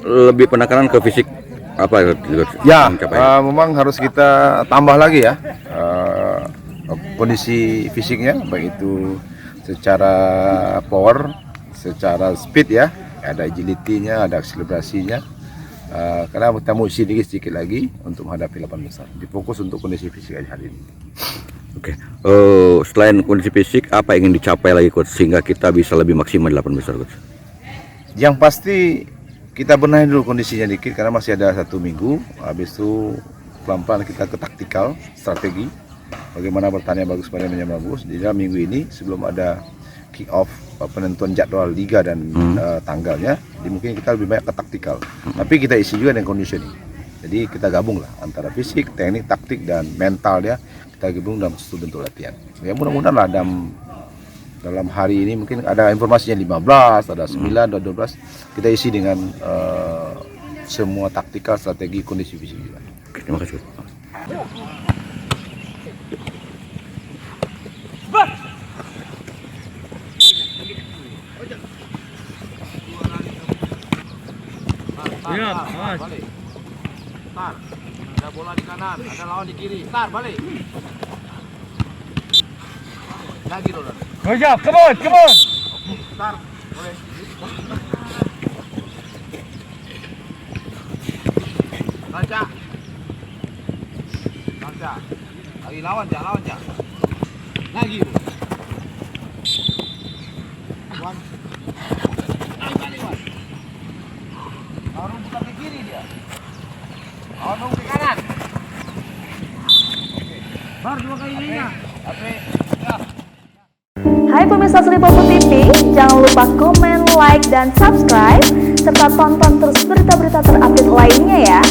lebih penekanan ke fisik apa Ya, pencapaian? memang harus kita tambah lagi ya kondisi fisiknya, baik itu secara power, secara speed ya, ada agility-nya, ada akselerasinya. Karena kita mau isi sedikit lagi untuk menghadapi 8 besar. Difokus untuk kondisi fisik aja hari ini. Oke. Selain kondisi fisik, apa yang ingin dicapai lagi coach sehingga kita bisa lebih maksimal di 8 besar coach? Yang pasti kita benahi dulu kondisinya dikit karena masih ada 1 minggu. Habis itu pelan-pelan kita ke taktikal, strategi. Bagaimana bertanya bagus, permainannya bagus. Di dalam minggu ini sebelum ada kick off penentuan jadwal liga dan tanggalnya, mungkin kita lebih banyak ke taktikal. Tapi kita isi juga dengan conditioning. Jadi kita gabung lah antara fisik, teknik, taktik dan mental ya. Kita gabung dalam satu bentuk latihan. Ya mudah-mudahan lah dalam hari ini mungkin ada informasinya 15, ada 9, ada 12. Kita isi dengan semua taktikal, strategi, kondisi fisik juga. Oke, terima kasih. Iya, Mas. Tar, ada bola di kanan, ada lawan di kiri. Tar, balik. Lagi dulu. Good job, come on, come on. Tar, boleh. Baca. Baca. Lagi lawan, lawan. Lagi. Wan. Balik, Wan. Orang buka ke kiri dia. Orang ke kanan. Bar 2 kali linya. Hai pemirsa Sri Popo TV, jangan lupa komen, like, dan subscribe serta tonton terus berita-berita terupdate lainnya ya.